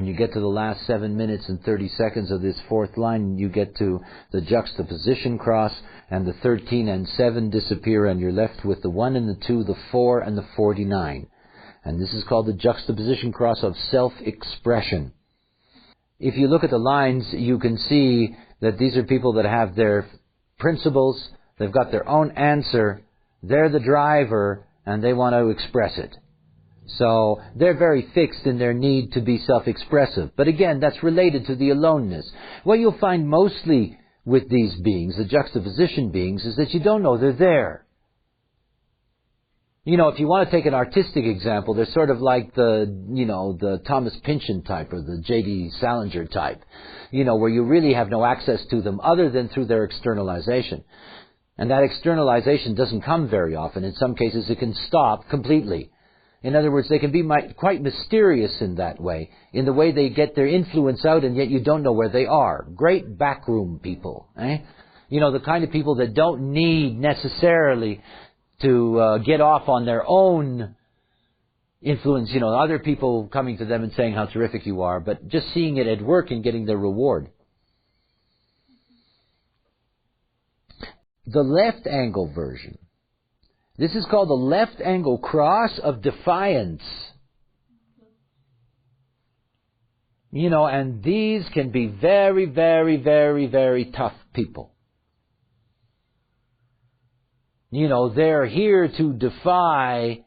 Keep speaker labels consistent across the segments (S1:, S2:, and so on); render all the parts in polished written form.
S1: When you get to the last 7 minutes and 30 seconds of this fourth line, you get to the juxtaposition cross, and the 13 and 7 disappear, and you're left with the 1 and the 2, the 4 and the 49. And this is called the juxtaposition cross of self-expression. If you look at the lines, you can see that these are people that have their principles, they've got their own answer, they're the driver, and they want to express it. So they're very fixed in their need to be self-expressive. But again, that's related to the aloneness. What you'll find mostly with these beings, the juxtaposition beings, is that you don't know they're there. You know, if you want to take an artistic example, they're sort of like the Thomas Pynchon type or the J.D. Salinger type, where you really have no access to them other than through their externalization. And that externalization doesn't come very often. In some cases, it can stop completely. In other words, they can be quite mysterious in that way, in the way they get their influence out and yet you don't know where they are. Great backroom people, eh? The kind of people that don't need necessarily to get off on their own influence, other people coming to them and saying how terrific you are, but just seeing it at work and getting their reward. The left angle version. This is called the left angle cross of Defiance. And these can be very, very, very, very tough people. They're here to defy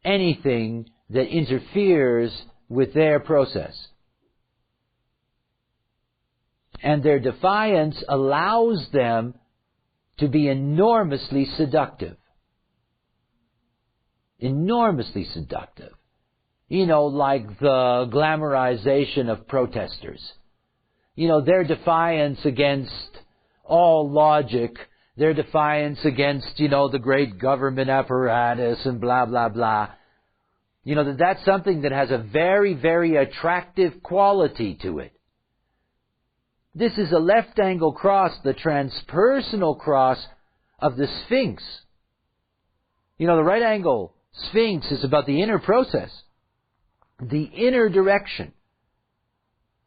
S1: anything that interferes with their process. And their defiance allows them to be enormously seductive. Enormously seductive. Like the glamorization of protesters. Their defiance against all logic, their defiance against, the great government apparatus and blah, blah, blah. That's something that has a very, very attractive quality to it. This is a left angle cross, the transpersonal cross of the Sphinx. The right angle Sphinx is about the inner process, the inner direction.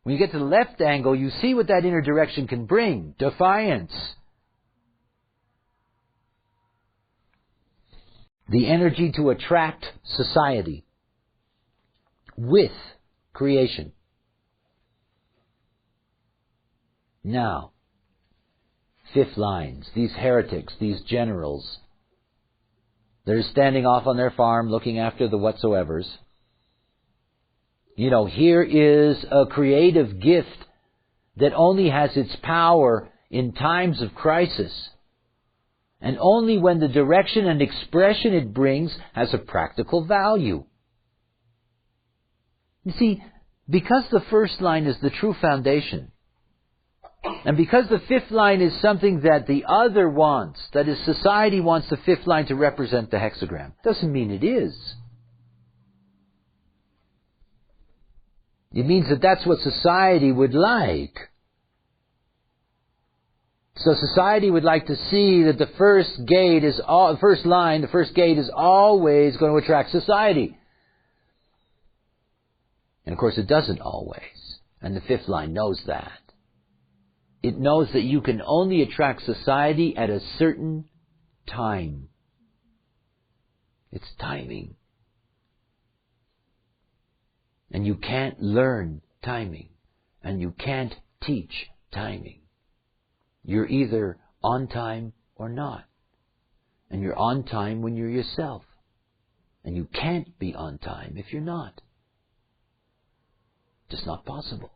S1: When you get to the left angle, you see what that inner direction can bring. Defiance. The energy to attract society with creation. Now, fifth lines, these heretics, these generals, they're standing off on their farm looking after the whatsoevers. Here is a creative gift that only has its power in times of crisis. And only when the direction and expression it brings has a practical value. You see, because the first line is the true foundation, and because the fifth line is something that the other wants, that is, society wants the fifth line to represent the hexagram, doesn't mean it is. It means that that's what society would like. So society would like to see that the first gate is always going to attract society. And of course it doesn't always. And the fifth line knows that. It knows that you can only attract society at a certain time. It's timing. And you can't learn timing. And you can't teach timing. You're either on time or not. And you're on time when you're yourself. And you can't be on time if you're not. Just not possible.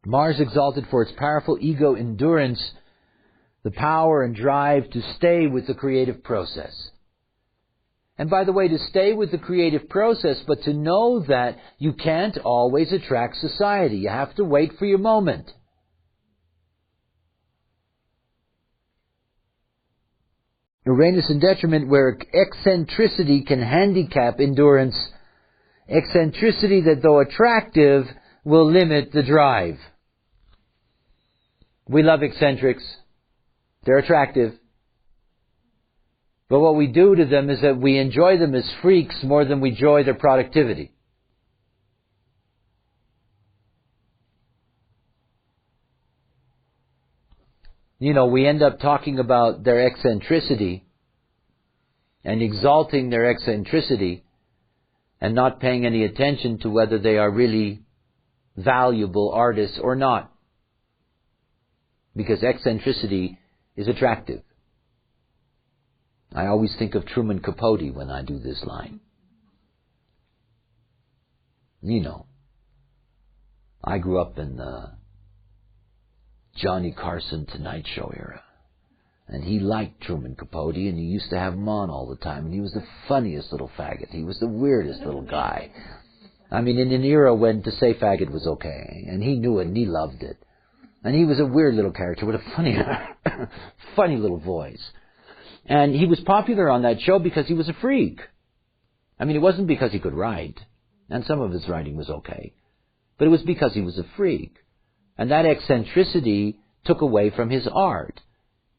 S1: Mars exalted for its powerful ego endurance, the power and drive to stay with the creative process. And by the way, to stay with the creative process, but to know that you can't always attract society. You have to wait for your moment. Uranus in detriment, where eccentricity can handicap endurance. Eccentricity that, though attractive, will limit the drive. We love eccentrics. They're attractive. But what we do to them is that we enjoy them as freaks more than we enjoy their productivity. we end up talking about their eccentricity and exalting their eccentricity and not paying any attention to whether they are really valuable artists or not. Because eccentricity is attractive. I always think of Truman Capote when I do this line. I grew up in the Johnny Carson Tonight Show era. And he liked Truman Capote, and he used to have him on all the time. And he was the funniest little faggot. He was the weirdest little guy. I mean, in an era when to say faggot was okay. And he knew it, and he loved it. And he was a weird little character with a funny, funny little voice. And he was popular on that show because he was a freak. I mean, it wasn't because he could write. And some of his writing was okay. But it was because he was a freak. And that eccentricity took away from his art.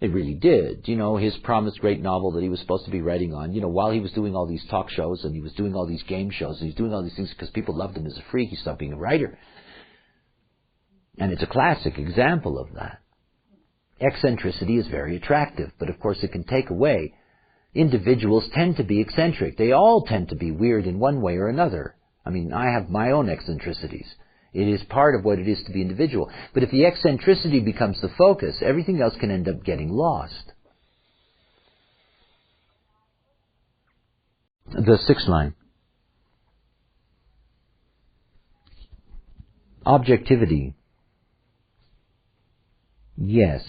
S1: It really did. His promised great novel that he was supposed to be writing on, while he was doing all these talk shows and he was doing all these game shows and he was doing all these things because people loved him as a freak, he stopped being a writer. And it's a classic example of that. Eccentricity is very attractive, but of course it can take away. Individuals tend to be eccentric. They all tend to be weird in one way or another. I mean, I have my own eccentricities. It is part of what it is to be individual. But if the eccentricity becomes the focus, everything else can end up getting lost. The sixth line. Objectivity. Yes.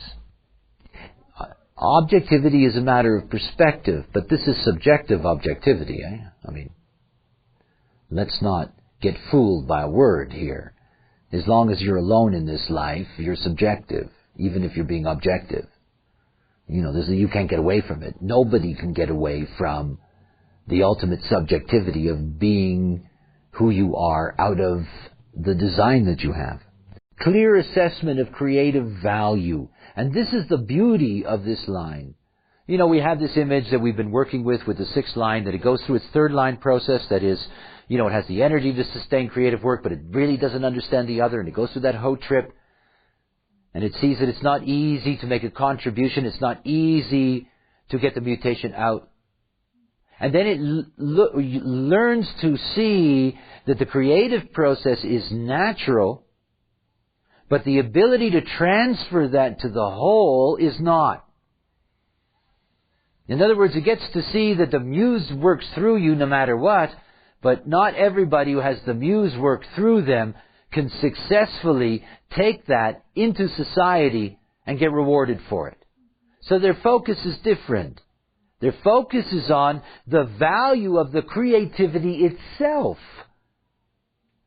S1: Objectivity is a matter of perspective, but this is subjective objectivity. I mean, let's not get fooled by a word here. As long as you're alone in this life, you're subjective, even if you're being objective. You can't get away from it. Nobody can get away from the ultimate subjectivity of being who you are out of the design that you have. Clear assessment of creative value. And this is the beauty of this line. We have this image that we've been working with the sixth line, that it goes through its third line process, that is, it has the energy to sustain creative work, but it really doesn't understand the other, and it goes through that whole trip, and it sees that it's not easy to make a contribution, it's not easy to get the mutation out. And then it learns to see that the creative process is natural, but the ability to transfer that to the whole is not. In other words, it gets to see that the muse works through you no matter what, but not everybody who has the muse work through them can successfully take that into society and get rewarded for it. So their focus is different. Their focus is on the value of the creativity itself.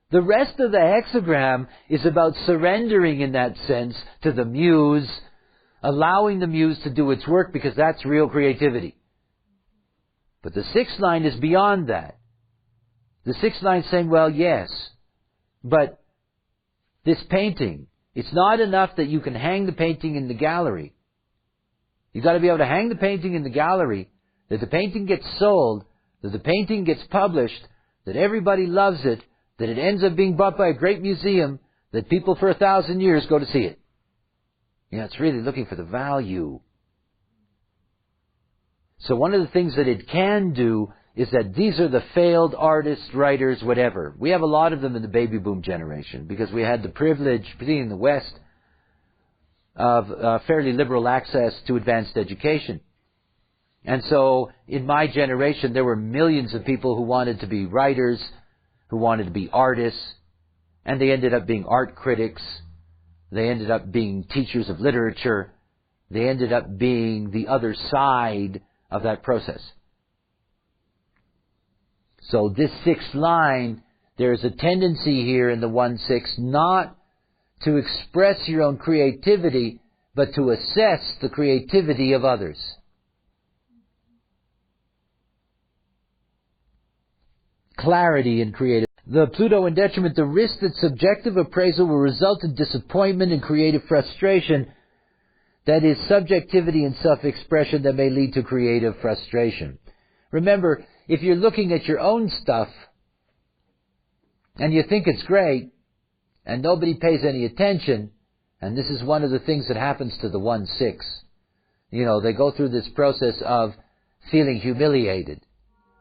S1: The rest of the hexagram is about surrendering, in that sense, to the muse, allowing the muse to do its work, because that's real creativity. But the sixth line is beyond that. The sixth line is saying, well, yes, but this painting, it's not enough that you can hang the painting in the gallery. You've got to be able to hang the painting in the gallery, that the painting gets sold, that the painting gets published, that everybody loves it, that it ends up being bought by a great museum, that people for 1,000 years go to see it. It's really looking for the value. So one of the things that it can do is that these are the failed artists, writers, whatever. We have a lot of them in the baby boom generation because we had the privilege, particularly in the West, of fairly liberal access to advanced education. And so in my generation, there were millions of people who wanted to be writers, who wanted to be artists, and they ended up being art critics. They ended up being teachers of literature. They ended up being the other side of that process. So this sixth line, there is a tendency here in the 1-6 not to express your own creativity, but to assess the creativity of others. Clarity in creative. The Pluto in detriment, the risk that subjective appraisal will result in disappointment and creative frustration. That is, subjectivity and self-expression that may lead to creative frustration. Remember, if you're looking at your own stuff and you think it's great and nobody pays any attention, And this is one of the things that happens to the 1/6. They go through this process of feeling humiliated.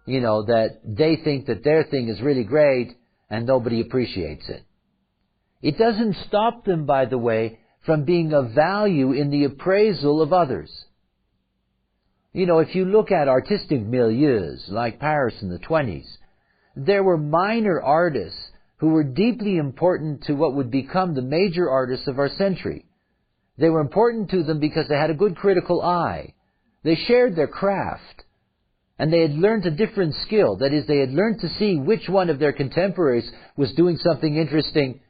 S1: That they think that their thing is really great and nobody appreciates it. It doesn't stop them, by the way, from being of value in the appraisal of others. If you look at artistic milieus like Paris in the 20s, there were minor artists who were deeply important to what would become the major artists of our century. They were important to them because they had a good critical eye. They shared their craft. And they had learned a different skill. That is, they had learned to see which one of their contemporaries was doing something interesting,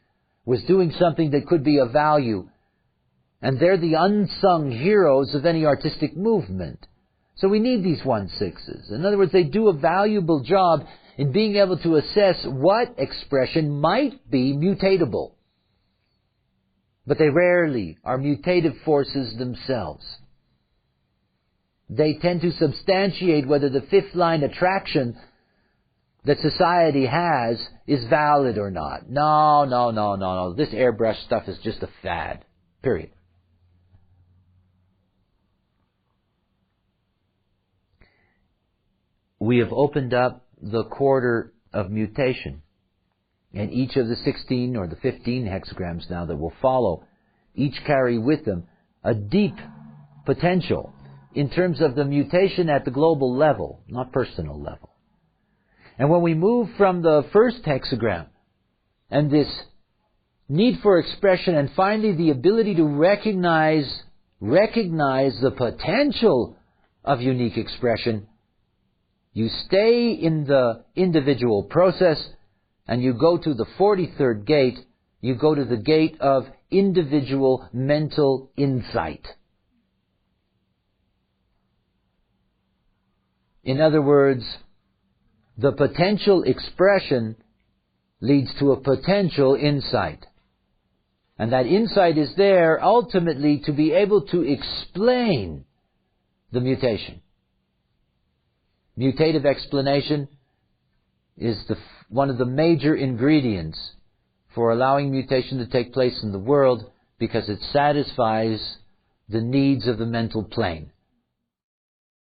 S1: was doing something that could be of value. And they're the unsung heroes of any artistic movement. So we need these 1/6s. In other words, they do a valuable job in being able to assess what expression might be mutatable. But they rarely are mutative forces themselves. They tend to substantiate whether the fifth line attraction that society has is valid or not. No. This airbrush stuff is just a fad. Period. We have opened up the quarter of mutation. And each of the 16 or the 15 hexagrams now that will follow, each carry with them a deep potential in terms of the mutation at the global level, not personal level. And when we move from the first hexagram and this need for expression and finally the ability to recognize the potential of unique expression, you stay in the individual process and you go to the 43rd gate, you go to the gate of individual mental insight. In other words, the potential expression leads to a potential insight. And that insight is there ultimately to be able to explain the mutation. Mutative explanation is one of the major ingredients for allowing mutation to take place in the world because it satisfies the needs of the mental plane.